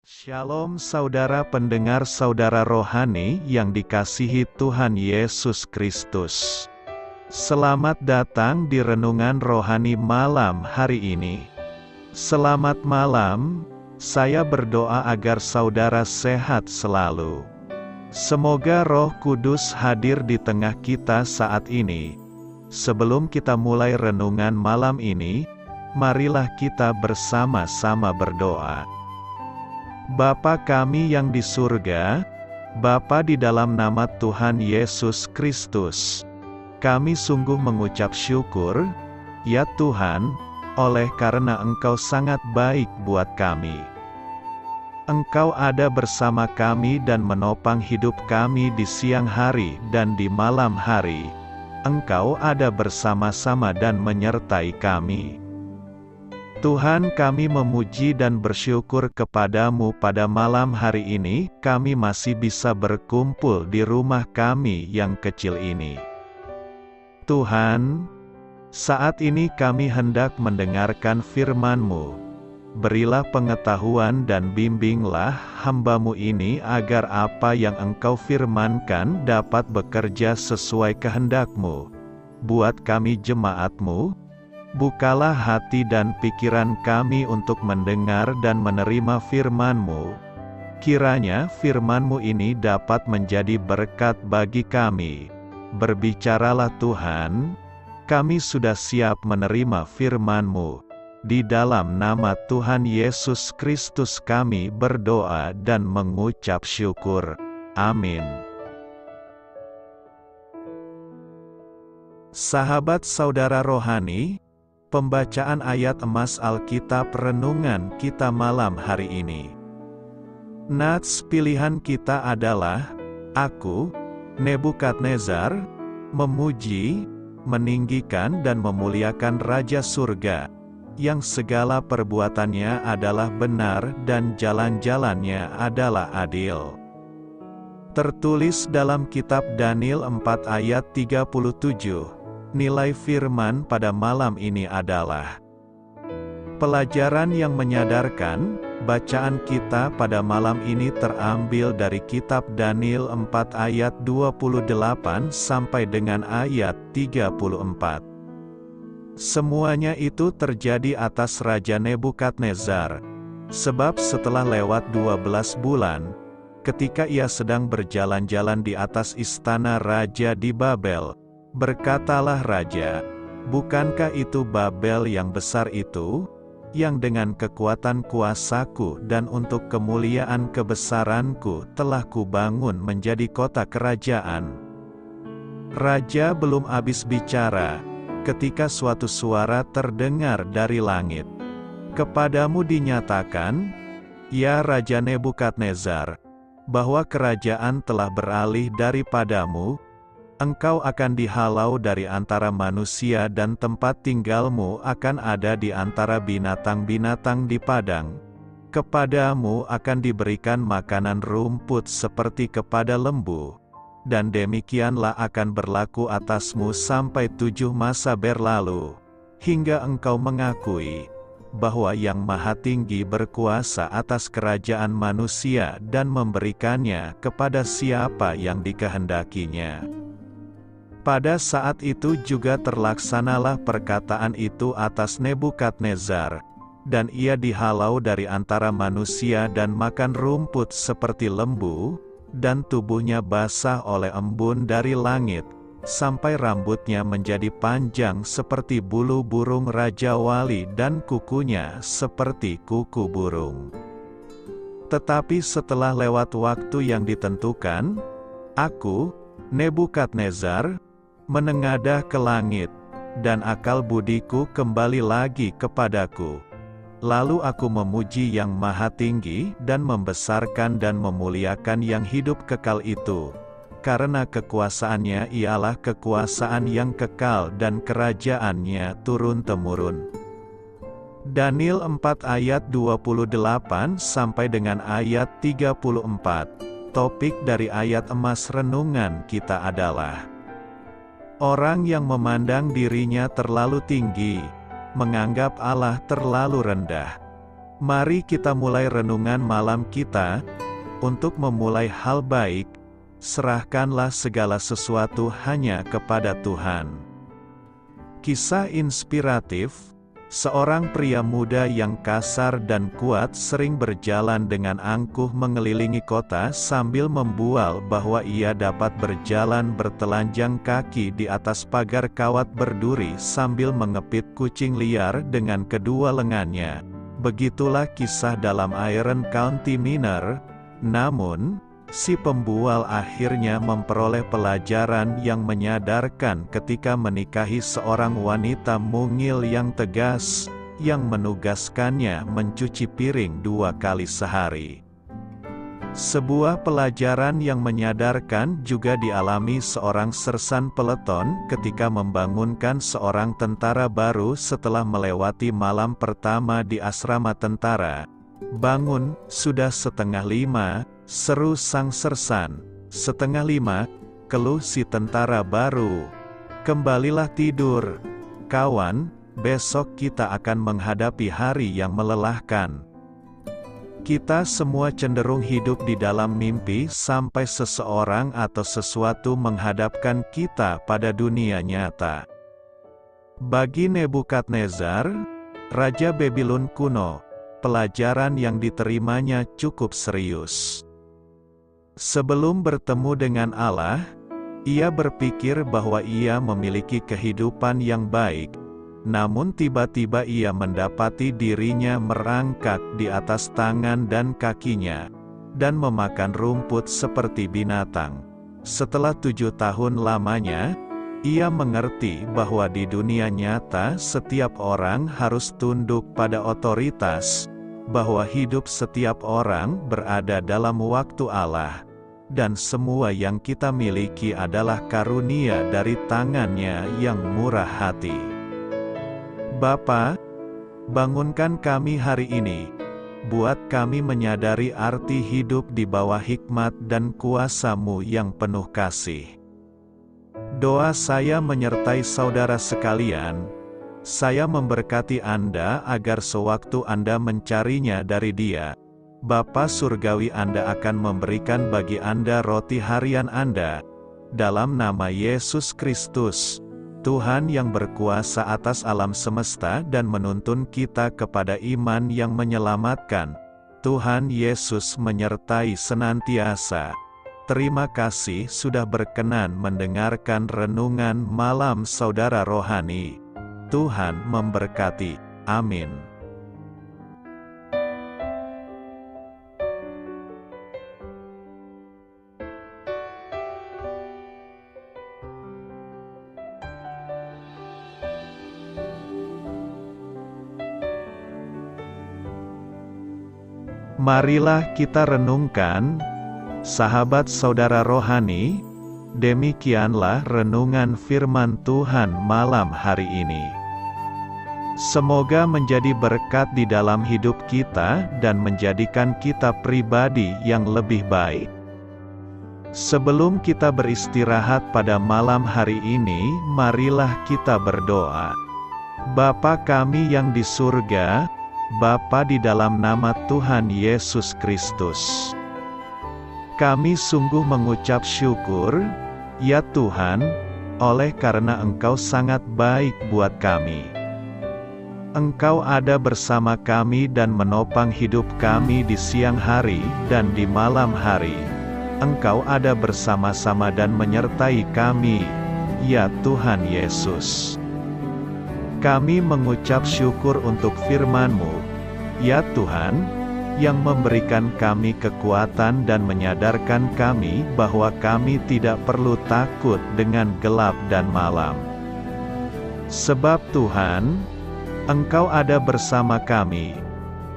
Shalom saudara pendengar saudara rohani yang dikasihi Tuhan Yesus Kristus. Selamat datang di Renungan Rohani malam hari ini. Selamat malam, saya berdoa agar saudara sehat selalu. Semoga Roh Kudus hadir di tengah kita saat ini. Sebelum kita mulai renungan malam ini, marilah kita bersama-sama berdoa. Bapa kami yang di surga, Bapa di dalam nama Tuhan Yesus Kristus, kami sungguh mengucap syukur, ya Tuhan, oleh karena Engkau sangat baik buat kami. Engkau ada bersama kami dan menopang hidup kami di siang hari dan di malam hari. Engkau ada bersama-sama dan menyertai kami. Tuhan, kami memuji dan bersyukur kepadamu pada malam hari ini, kami masih bisa berkumpul di rumah kami yang kecil ini. Tuhan, saat ini kami hendak mendengarkan firman-Mu. Berilah pengetahuan dan bimbinglah hamba-Mu ini agar apa yang Engkau firmankan dapat bekerja sesuai kehendak-Mu. Buat kami jemaat-Mu, bukalah hati dan pikiran kami untuk mendengar dan menerima firman-Mu. Kiranya firman-Mu ini dapat menjadi berkat bagi kami. Berbicaralah Tuhan, kami sudah siap menerima firman-Mu. Di dalam nama Tuhan Yesus Kristus kami berdoa dan mengucap syukur. Amin. Sahabat saudara rohani, pembacaan ayat emas Alkitab renungan kita malam hari ini. Nats pilihan kita adalah, aku, Nebukadnezar, memuji, meninggikan dan memuliakan Raja Surga, yang segala perbuatannya adalah benar dan jalan-jalannya adalah adil. Tertulis dalam kitab Daniel 4 ayat 37. Nilai firman pada malam ini adalah pelajaran yang menyadarkan. Bacaan kita pada malam ini terambil dari kitab Daniel 4 ayat 28 sampai dengan ayat 34. Semuanya itu terjadi atas Raja Nebukadnezar, sebab setelah lewat 12 bulan, ketika ia sedang berjalan-jalan di atas istana raja di Babel, berkatalah raja, bukankah itu Babel yang besar itu, yang dengan kekuatan kuasaku dan untuk kemuliaan kebesaranku telah kubangun menjadi kota kerajaan? Raja belum habis bicara, ketika suatu suara terdengar dari langit. Kepadamu dinyatakan, ya Raja Nebukadnezar, bahwa kerajaan telah beralih daripadamu. Engkau akan dihalau dari antara manusia dan tempat tinggalmu akan ada di antara binatang-binatang di padang. Kepadamu akan diberikan makanan rumput seperti kepada lembu. Dan demikianlah akan berlaku atasmu sampai 7 masa berlalu, hingga engkau mengakui bahwa Yang Maha Tinggi berkuasa atas kerajaan manusia dan memberikannya kepada siapa yang dikehendakinya. Pada saat itu juga terlaksanalah perkataan itu atas Nebukadnezar, dan ia dihalau dari antara manusia dan makan rumput seperti lembu, dan tubuhnya basah oleh embun dari langit, sampai rambutnya menjadi panjang seperti bulu burung Raja Wali dan kukunya seperti kuku burung. Tetapi setelah lewat waktu yang ditentukan, aku, Nebukadnezar, menengadah ke langit, dan akal budiku kembali lagi kepadaku. Lalu aku memuji Yang Maha Tinggi dan membesarkan dan memuliakan yang hidup kekal itu, karena kekuasaannya ialah kekuasaan yang kekal dan kerajaannya turun-temurun. Daniel 4 ayat 28 sampai dengan ayat 34. Topik dari ayat emas renungan kita adalah orang yang memandang dirinya terlalu tinggi, menganggap Allah terlalu rendah. Mari kita mulai renungan malam kita. Untuk memulai hal baik, serahkanlah segala sesuatu hanya kepada Tuhan. Kisah inspiratif. Seorang pria muda yang kasar dan kuat sering berjalan dengan angkuh mengelilingi kota sambil membual bahwa ia dapat berjalan bertelanjang kaki di atas pagar kawat berduri sambil mengepit kucing liar dengan kedua lengannya. Begitulah kisah dalam Iron County Miner. Namun, si pembual akhirnya memperoleh pelajaran yang menyadarkan ketika menikahi seorang wanita mungil yang tegas, yang menugaskannya mencuci piring 2 kali sehari. Sebuah pelajaran yang menyadarkan juga dialami seorang sersan peleton ketika membangunkan seorang tentara baru setelah melewati malam pertama di asrama tentara. "Bangun, sudah 4:30, seru sang sersan. 4:30, keluh si tentara baru. Kembalilah tidur, kawan, besok kita akan menghadapi hari yang melelahkan." Kita semua cenderung hidup di dalam mimpi sampai seseorang atau sesuatu menghadapkan kita pada dunia nyata. Bagi Nebukadnezar, Raja Babylon kuno, pelajaran yang diterimanya cukup serius. Sebelum bertemu dengan Allah, ia berpikir bahwa ia memiliki kehidupan yang baik. Namun tiba-tiba ia mendapati dirinya merangkak di atas tangan dan kakinya, dan memakan rumput seperti binatang. Setelah 7 tahun lamanya, ia mengerti bahwa di dunia nyata setiap orang harus tunduk pada otoritas, bahwa hidup setiap orang berada dalam waktu Allah, dan semua yang kita miliki adalah karunia dari tangannya yang murah hati. Bapa, bangunkan kami hari ini, buat kami menyadari arti hidup di bawah hikmat dan kuasa-Mu yang penuh kasih. Doa saya menyertai saudara sekalian. Saya memberkati Anda agar sewaktu Anda mencarinya dari Dia, Bapa Surgawi Anda akan memberikan bagi Anda roti harian Anda. Dalam nama Yesus Kristus, Tuhan yang berkuasa atas alam semesta dan menuntun kita kepada iman yang menyelamatkan, Tuhan Yesus menyertai senantiasa. Terima kasih sudah berkenan mendengarkan renungan malam saudara rohani. Tuhan memberkati. Amin. Marilah kita renungkan, sahabat saudara rohani, demikianlah renungan firman Tuhan malam hari ini. Semoga menjadi berkat di dalam hidup kita dan menjadikan kita pribadi yang lebih baik. Sebelum kita beristirahat pada malam hari ini, marilah kita berdoa. Bapa kami yang di surga, Bapa di dalam nama Tuhan Yesus Kristus, kami sungguh mengucap syukur, ya Tuhan, oleh karena Engkau sangat baik buat kami. Engkau ada bersama kami dan menopang hidup kami di siang hari dan di malam hari. Engkau ada bersama-sama dan menyertai kami, ya Tuhan Yesus. Kami mengucap syukur untuk firman-Mu, ya Tuhan, yang memberikan kami kekuatan dan menyadarkan kami bahwa kami tidak perlu takut dengan gelap dan malam. Sebab Tuhan, Engkau ada bersama kami.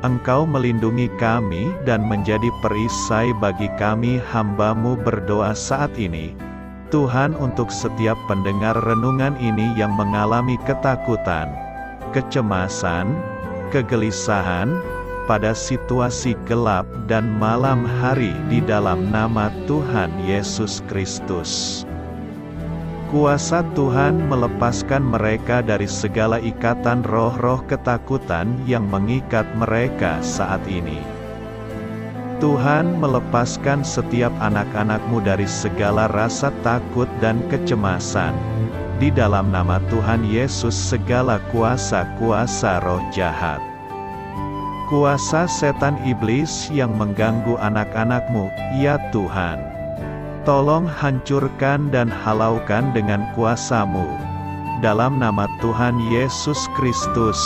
Engkau melindungi kami dan menjadi perisai bagi kami hamba-Mu berdoa saat ini. Tuhan, untuk setiap pendengar renungan ini yang mengalami ketakutan, kecemasan, kegelisahan, pada situasi gelap dan malam hari di dalam nama Tuhan Yesus Kristus. Kuasa Tuhan melepaskan mereka dari segala ikatan roh-roh ketakutan yang mengikat mereka saat ini. Tuhan melepaskan setiap anak-anak-Mu dari segala rasa takut dan kecemasan. Di dalam nama Tuhan Yesus segala kuasa-kuasa roh jahat, kuasa setan iblis yang mengganggu anak-anak-Mu, ya Tuhan, tolong hancurkan dan halaukan dengan kuasa-Mu. Dalam nama Tuhan Yesus Kristus,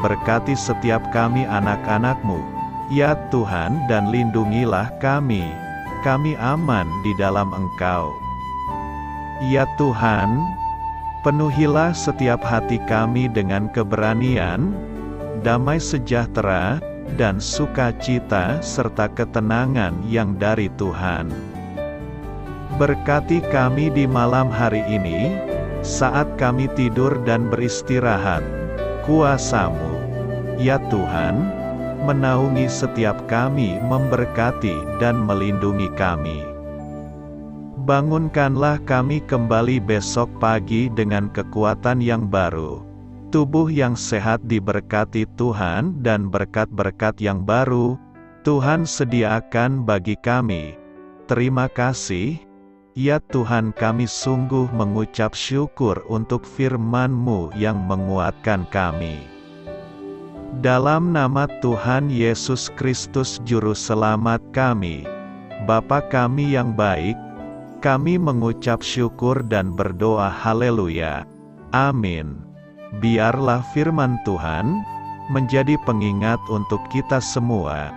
berkati setiap kami anak-anak-Mu, ya Tuhan, dan lindungilah kami aman di dalam Engkau. Ya Tuhan, penuhilah setiap hati kami dengan keberanian, damai sejahtera, dan sukacita serta ketenangan yang dari Tuhan. Berkati kami di malam hari ini, saat kami tidur dan beristirahat. Kuasa-Mu, ya Tuhan, menaungi setiap kami, memberkati dan melindungi kami. Bangunkanlah kami kembali besok pagi dengan kekuatan yang baru, tubuh yang sehat diberkati Tuhan, dan berkat-berkat yang baru Tuhan sediakan bagi kami. Terima kasih, ya Tuhan, kami sungguh mengucap syukur untuk firman-Mu yang menguatkan kami. Dalam nama Tuhan Yesus Kristus Juru Selamat kami, Bapa kami yang baik, kami mengucap syukur dan berdoa haleluya. Amin. Biarlah firman Tuhan menjadi pengingat untuk kita semua,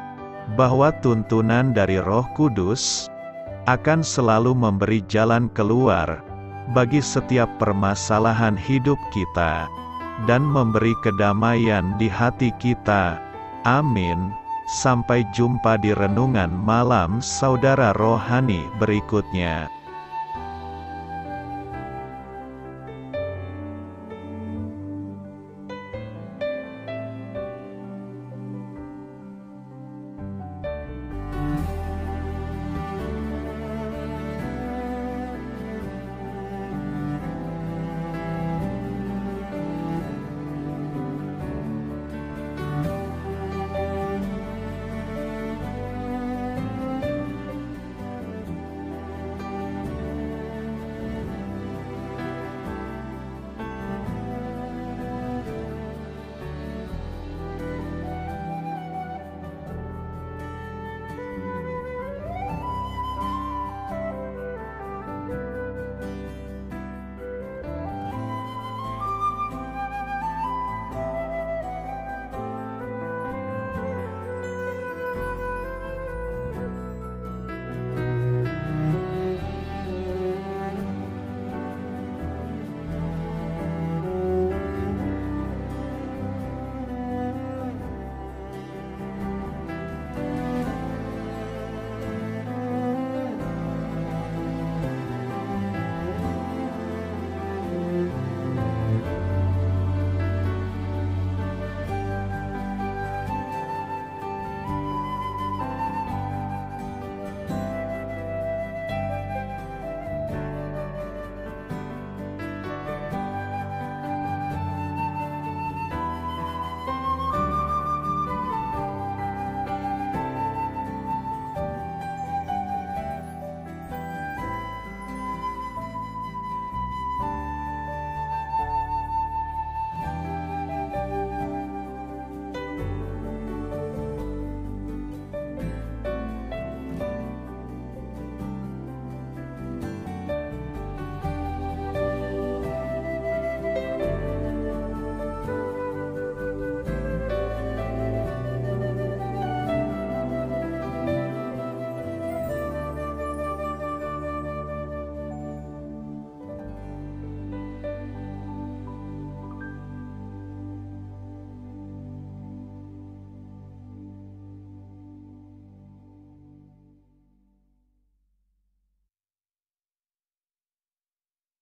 bahwa tuntunan dari Roh Kudus akan selalu memberi jalan keluar bagi setiap permasalahan hidup kita, dan memberi kedamaian di hati kita. Amin. Sampai jumpa di renungan malam saudara rohani berikutnya.